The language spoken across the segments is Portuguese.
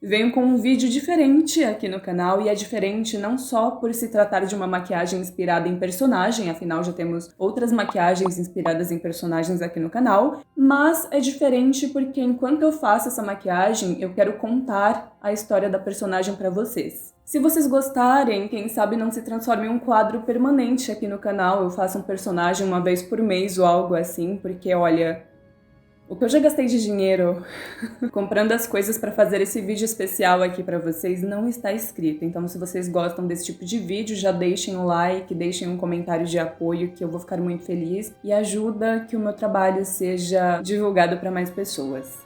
Venho com um vídeo diferente aqui no canal, e é diferente não só por se tratar de uma maquiagem inspirada em personagem, afinal já temos outras maquiagens inspiradas em personagens aqui no canal, mas é diferente porque enquanto eu faço essa maquiagem, eu quero contar a história da personagem pra vocês. Se vocês gostarem, quem sabe não se transforme em um quadro permanente aqui no canal, eu faço um personagem uma vez por mês ou algo assim, porque olha, o que eu já gastei de dinheiro comprando as coisas para fazer esse vídeo especial aqui para vocês não está escrito. Então, se vocês gostam desse tipo de vídeo, já deixem um like, deixem um comentário de apoio, que eu vou ficar muito feliz e ajuda que o meu trabalho seja divulgado para mais pessoas.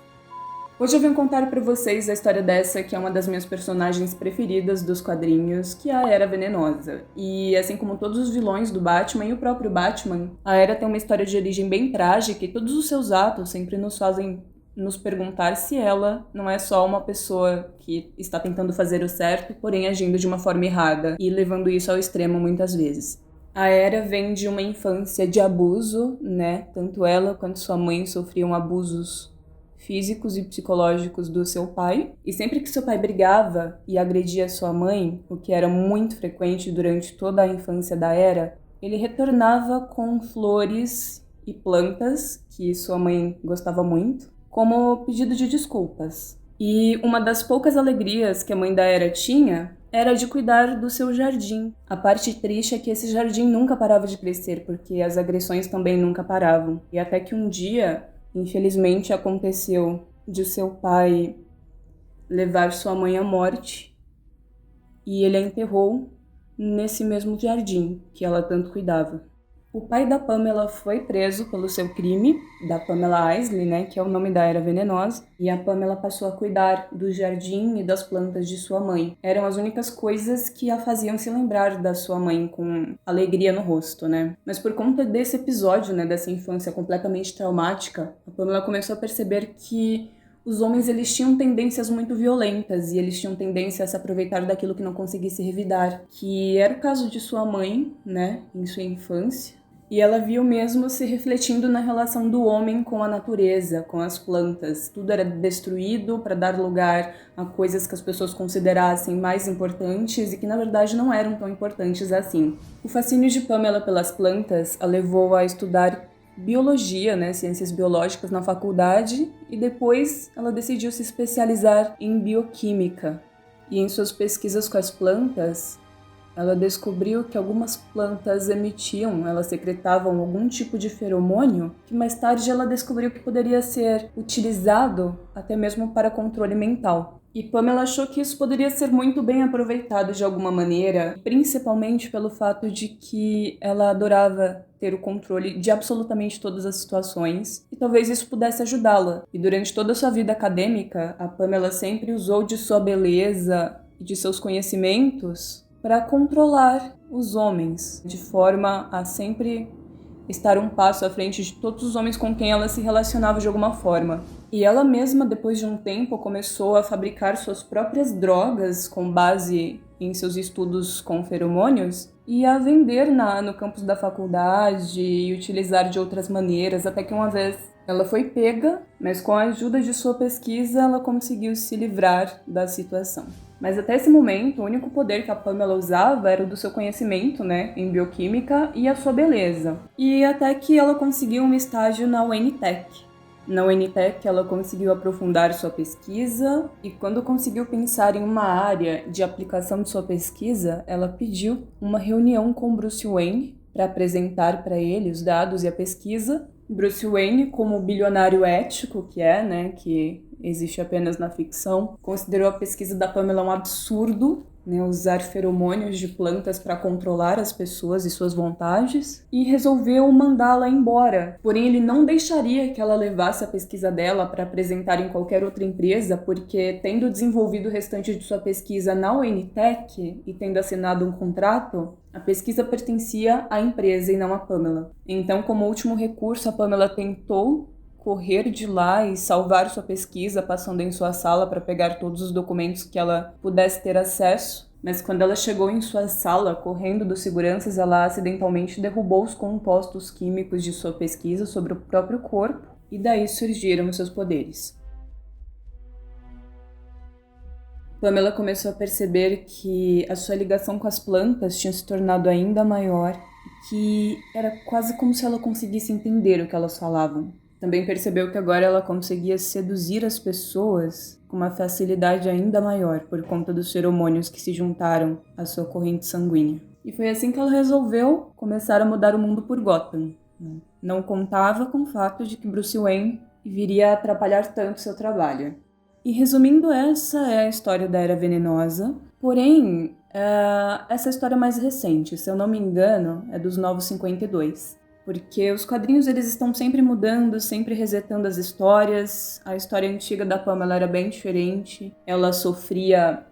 Hoje eu vim contar para vocês a história dessa, que é uma das minhas personagens preferidas dos quadrinhos, que é a Era Venenosa. E assim como todos os vilões do Batman e o próprio Batman, a Era tem uma história de origem bem trágica e todos os seus atos sempre nos fazem nos perguntar se ela não é só uma pessoa que está tentando fazer o certo, porém agindo de uma forma errada e levando isso ao extremo muitas vezes. A Era vem de uma infância de abuso, né? Tanto ela quanto sua mãe sofriam abusos físicos e psicológicos do seu pai, e sempre que seu pai brigava e agredia sua mãe, o que era muito frequente durante toda a infância da Era, ele retornava com flores e plantas, que sua mãe gostava muito, como pedido de desculpas. E uma das poucas alegrias que a mãe da Era tinha era de cuidar do seu jardim. A parte triste é que esse jardim nunca parava de crescer, porque as agressões também nunca paravam. E até que um dia, infelizmente, aconteceu de seu pai levar sua mãe à morte e ele a enterrou nesse mesmo jardim que ela tanto cuidava. O pai da Pamela foi preso pelo seu crime, da Pamela Isley, né, que é o nome da Era Venenosa, e a Pamela passou a cuidar do jardim e das plantas de sua mãe. Eram as únicas coisas que a faziam se lembrar da sua mãe com alegria no rosto, né? Mas por conta desse episódio, né, dessa infância completamente traumática, a Pamela começou a perceber que os homens, eles tinham tendências muito violentas e eles tinham tendência a se aproveitar daquilo que não conseguisse revidar, que era o caso de sua mãe, né, em sua infância. E ela viu mesmo se refletindo na relação do homem com a natureza, com as plantas. Tudo era destruído para dar lugar a coisas que as pessoas considerassem mais importantes e que na verdade não eram tão importantes assim. O fascínio de Pamela pelas plantas a levou a estudar biologia, né, ciências biológicas na faculdade, e depois ela decidiu se especializar em bioquímica. E em suas pesquisas com as plantas, ela descobriu que algumas plantas emitiam, elas secretavam algum tipo de feromônio, que mais tarde ela descobriu que poderia ser utilizado até mesmo para controle mental. E Pamela achou que isso poderia ser muito bem aproveitado de alguma maneira, principalmente pelo fato de que ela adorava ter o controle de absolutamente todas as situações, e talvez isso pudesse ajudá-la. E durante toda a sua vida acadêmica, a Pamela sempre usou de sua beleza e de seus conhecimentos para controlar os homens, de forma a sempre estar um passo à frente de todos os homens com quem ela se relacionava de alguma forma. E ela mesma, depois de um tempo, começou a fabricar suas próprias drogas com base em seus estudos com feromônios e a vender no campus da faculdade e utilizar de outras maneiras, até que uma vez ela foi pega, mas com a ajuda de sua pesquisa ela conseguiu se livrar da situação. Mas até esse momento, o único poder que a Pamela usava era o do seu conhecimento, né, em bioquímica e a sua beleza. E até que ela conseguiu um estágio na UNTech. Na UNTech, ela conseguiu aprofundar sua pesquisa e quando conseguiu pensar em uma área de aplicação de sua pesquisa, ela pediu uma reunião com Bruce Wayne para apresentar para ele os dados e a pesquisa. Bruce Wayne, como bilionário ético que é, né, que existe apenas na ficção, considerou a pesquisa da Pamela um absurdo, né, usar feromônios de plantas para controlar as pessoas e suas vontades, e resolveu mandá-la embora. Porém, ele não deixaria que ela levasse a pesquisa dela para apresentar em qualquer outra empresa, porque tendo desenvolvido o restante de sua pesquisa na UNTech e tendo assinado um contrato, a pesquisa pertencia à empresa e não à Pamela. Então, como último recurso, a Pamela tentou correr de lá e salvar sua pesquisa, passando em sua sala para pegar todos os documentos que ela pudesse ter acesso. Mas quando ela chegou em sua sala, correndo dos seguranças, ela acidentalmente derrubou os compostos químicos de sua pesquisa sobre o próprio corpo, e daí surgiram seus poderes. Pamela começou a perceber que a sua ligação com as plantas tinha se tornado ainda maior e que era quase como se ela conseguisse entender o que elas falavam. Também percebeu que agora ela conseguia seduzir as pessoas com uma facilidade ainda maior por conta dos feromônios que se juntaram à sua corrente sanguínea. E foi assim que ela resolveu começar a mudar o mundo por Gotham. Não contava com o fato de que Bruce Wayne viria a atrapalhar tanto seu trabalho. E resumindo, essa é a história da Era Venenosa. Porém, essa história é mais recente, se eu não me engano, é dos Novos 52. Porque os quadrinhos eles estão sempre mudando, sempre resetando as histórias. A história antiga da Pamela era bem diferente. Ela sofria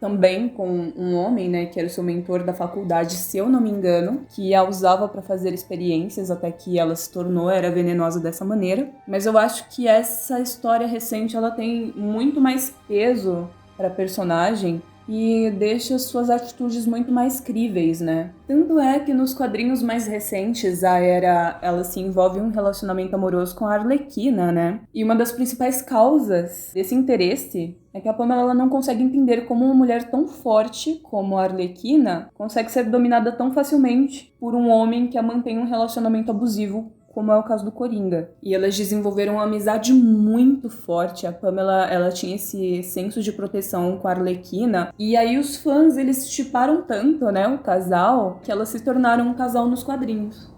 também com um homem, né, que era o seu mentor da faculdade, se eu não me engano, que a usava para fazer experiências até que ela se tornou Era Venenosa dessa maneira. Mas eu acho que essa história recente ela tem muito mais peso para a personagem e deixa suas atitudes muito mais críveis, né? Tanto é que nos quadrinhos mais recentes a Era, ela se envolve em um relacionamento amoroso com a Arlequina, né? E uma das principais causas desse interesse é que a Pamela ela não consegue entender como uma mulher tão forte como a Arlequina consegue ser dominada tão facilmente por um homem que a mantém em um relacionamento abusivo, como é o caso do Coringa. E elas desenvolveram uma amizade muito forte. A Pamela, ela tinha esse senso de proteção com a Arlequina. E aí os fãs, eles shipparam tanto, né, o casal, que elas se tornaram um casal nos quadrinhos.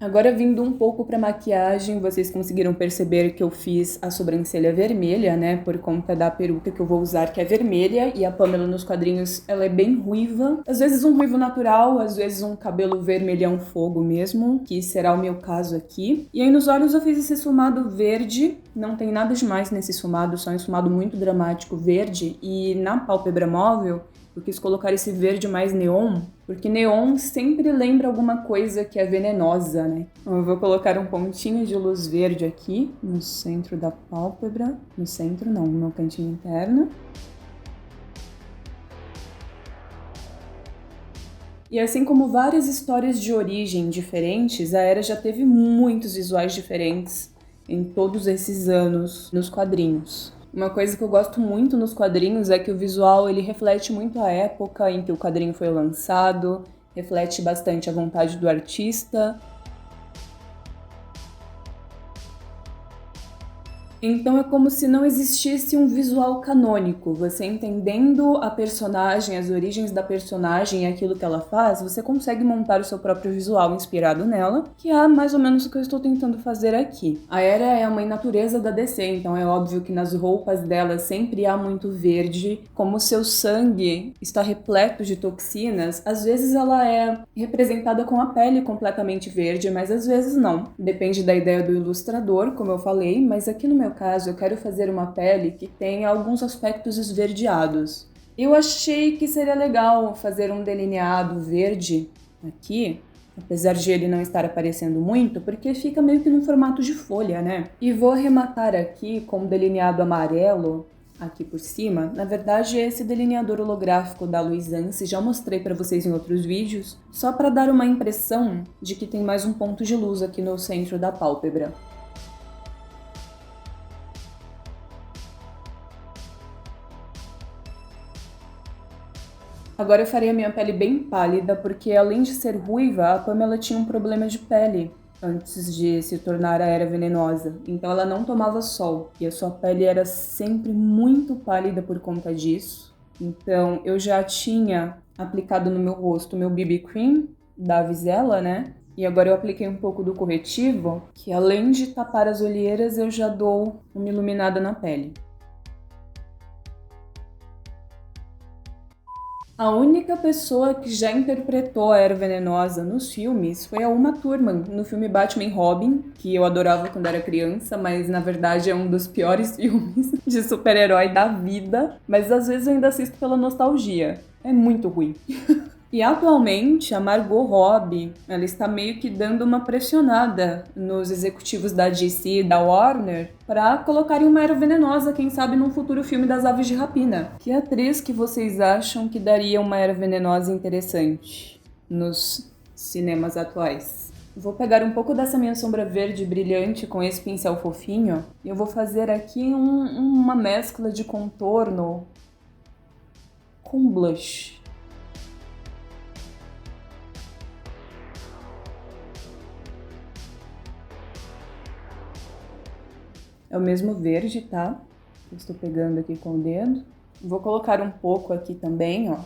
Agora, vindo um pouco pra maquiagem, vocês conseguiram perceber que eu fiz a sobrancelha vermelha, né? Por conta da peruca que eu vou usar, que é vermelha. E a Pamela nos quadrinhos, ela é bem ruiva. Às vezes um ruivo natural, às vezes um cabelo vermelhão fogo mesmo, que será o meu caso aqui. E aí nos olhos eu fiz esse esfumado verde. Não tem nada demais nesse esfumado, só um esfumado muito dramático verde. E na pálpebra móvel, eu quis colocar esse verde mais neon, porque neon sempre lembra alguma coisa que é venenosa, né? Então eu vou colocar um pontinho de luz verde aqui, no centro da pálpebra. No centro não, no cantinho interno. E assim como várias histórias de origem diferentes, a Era já teve muitos visuais diferentes em todos esses anos nos quadrinhos. Uma coisa que eu gosto muito nos quadrinhos é que o visual ele reflete muito a época em que o quadrinho foi lançado, reflete bastante a vontade do artista. Então é como se não existisse um visual canônico. Você entendendo a personagem, as origens da personagem e aquilo que ela faz, você consegue montar o seu próprio visual inspirado nela, que é mais ou menos o que eu estou tentando fazer aqui. A Era é a mãe natureza da DC, então é óbvio que nas roupas dela sempre há muito verde. Como o seu sangue está repleto de toxinas, às vezes ela é representada com a pele completamente verde, mas às vezes não. Depende da ideia do ilustrador, como eu falei, mas aqui no meu caso, eu quero fazer uma pele que tenha alguns aspectos esverdeados. Eu achei que seria legal fazer um delineado verde aqui, apesar de ele não estar aparecendo muito, porque fica meio que no formato de folha, né? E vou arrematar aqui com um delineado amarelo aqui por cima. Na verdade, esse delineador holográfico da Luisance já mostrei para vocês em outros vídeos, só para dar uma impressão de que tem mais um ponto de luz aqui no centro da pálpebra. Agora eu farei a minha pele bem pálida, porque além de ser ruiva, a Pamela tinha um problema de pele antes de se tornar a Era Venenosa. Então ela não tomava sol, e a sua pele era sempre muito pálida por conta disso. Então eu já tinha aplicado no meu rosto o meu BB Cream da Avisela, né? E agora eu apliquei um pouco do corretivo, que além de tapar as olheiras, eu já dou uma iluminada na pele. A única pessoa que já interpretou a Era Venenosa nos filmes foi a Uma Thurman, no filme Batman e Robin, que eu adorava quando era criança, mas na verdade é um dos piores filmes de super-herói da vida, mas às vezes eu ainda assisto pela nostalgia. É muito ruim. E atualmente a Margot Robbie, ela está meio que dando uma pressionada nos executivos da DC e da Warner para colocarem uma Era Venenosa, quem sabe num futuro filme das Aves de Rapina. Que atriz que vocês acham que daria uma Era Venenosa interessante nos cinemas atuais? Vou pegar um pouco dessa minha sombra verde brilhante com esse pincel fofinho e eu vou fazer aqui uma mescla de contorno com blush. É o mesmo verde, tá? Eu estou pegando aqui com o dedo. Vou colocar um pouco aqui também, ó.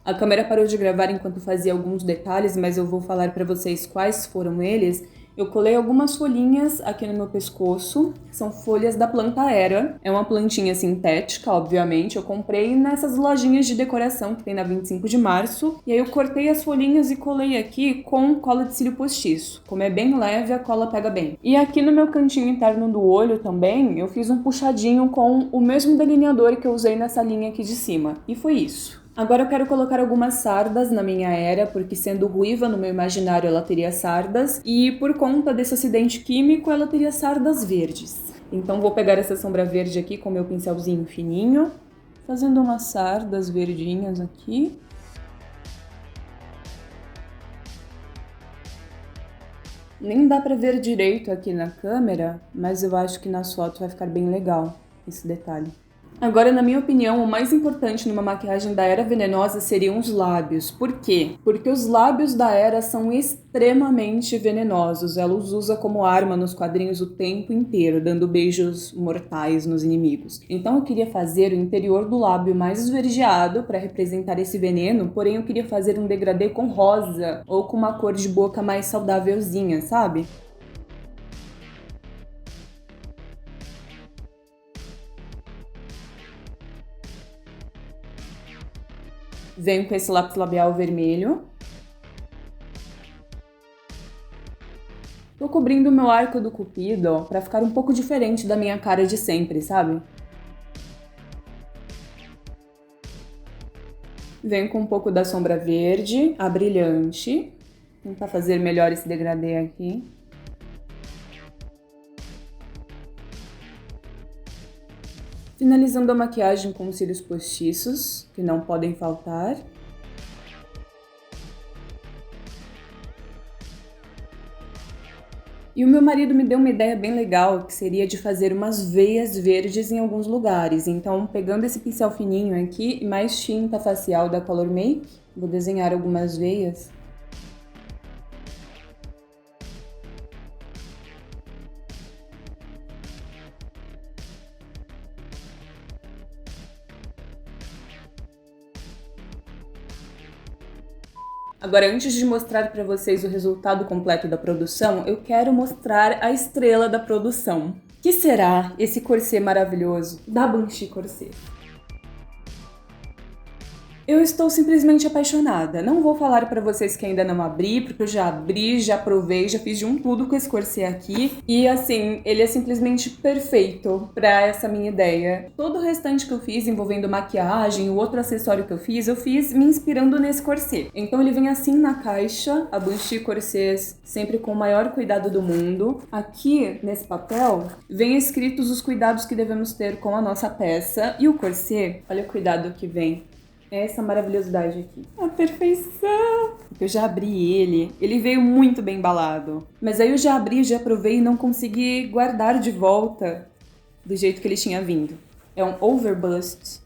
A câmera parou de gravar enquanto fazia alguns detalhes, mas eu vou falar para vocês quais foram eles. Eu colei algumas folhinhas aqui no meu pescoço, são folhas da planta Hera. É uma plantinha sintética, obviamente. Eu comprei nessas lojinhas de decoração que tem na 25 de março. E aí eu cortei as folhinhas e colei aqui com cola de cílio postiço. Como é bem leve, a cola pega bem. E aqui no meu cantinho interno do olho também, eu fiz um puxadinho com o mesmo delineador que eu usei nessa linha aqui de cima. E foi isso. Agora eu quero colocar algumas sardas na minha Hera, porque sendo ruiva no meu imaginário ela teria sardas, e por conta desse acidente químico ela teria sardas verdes. Então vou pegar essa sombra verde aqui com meu pincelzinho fininho, fazendo umas sardas verdinhas aqui. Nem dá pra ver direito aqui na câmera, mas eu acho que nas fotos vai ficar bem legal esse detalhe. Agora, na minha opinião, o mais importante numa maquiagem da Era Venenosa seriam os lábios. Por quê? Porque os lábios da Era são extremamente venenosos. Ela os usa como arma nos quadrinhos o tempo inteiro, dando beijos mortais nos inimigos. Então eu queria fazer o interior do lábio mais esverdeado para representar esse veneno, porém eu queria fazer um degradê com rosa ou com uma cor de boca mais saudávelzinha, sabe? Venho com esse lápis labial vermelho. Tô cobrindo o meu arco do cupido, ó, pra ficar um pouco diferente da minha cara de sempre, sabe? Venho com um pouco da sombra verde, a brilhante. Vou tentar fazer melhor esse degradê aqui. Finalizando a maquiagem com os cílios postiços, que não podem faltar. E o meu marido me deu uma ideia bem legal, que seria de fazer umas veias verdes em alguns lugares. Então, pegando esse pincel fininho aqui e mais tinta facial da Color Make, vou desenhar algumas veias. Agora, antes de mostrar para vocês o resultado completo da produção, eu quero mostrar a estrela da produção. Que será esse corset maravilhoso da Banshee Corset? Eu estou simplesmente apaixonada. Não vou falar pra vocês que ainda não abri, porque eu já abri, já provei, já fiz de um tudo com esse corset aqui. E assim, ele é simplesmente perfeito pra essa minha ideia. Todo o restante que eu fiz envolvendo maquiagem, o outro acessório que eu fiz me inspirando nesse corset. Então ele vem assim na caixa, a Banshee Corsets sempre com o maior cuidado do mundo. Aqui, nesse papel, vem escritos os cuidados que devemos ter com a nossa peça. E o corset, olha o cuidado que vem. Essa maravilhosidade aqui. A perfeição! Eu já abri ele veio muito bem embalado. Mas aí eu já abri, já provei e não consegui guardar de volta do jeito que ele tinha vindo. É um overbust.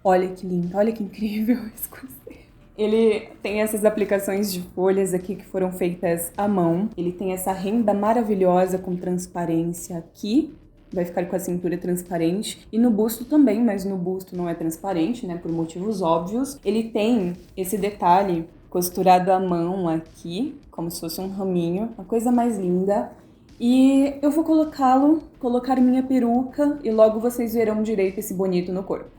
Olha que lindo, olha que incrível esse corset. Ele tem essas aplicações de folhas aqui que foram feitas à mão. Ele tem essa renda maravilhosa com transparência aqui. Vai ficar com a cintura transparente. E no busto também, mas no busto não é transparente, né? Por motivos óbvios. Ele tem esse detalhe costurado à mão aqui, como se fosse um raminho. Uma coisa mais linda. E eu vou colocar minha peruca e logo vocês verão direito esse bonito no corpo.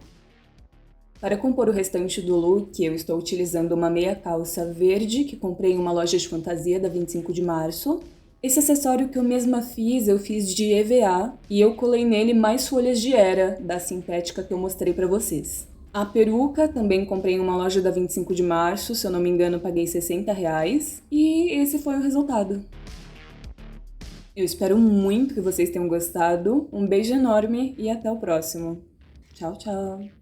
Para compor o restante do look, eu estou utilizando uma meia calça verde que comprei em uma loja de fantasia da 25 de março. Esse acessório que eu mesma fiz, eu fiz de EVA e eu colei nele mais folhas de Hera, da sintética que eu mostrei pra vocês. A peruca também comprei em uma loja da 25 de março, se eu não me engano paguei R$60 e esse foi o resultado. Eu espero muito que vocês tenham gostado, um beijo enorme e até o próximo. Tchau, tchau!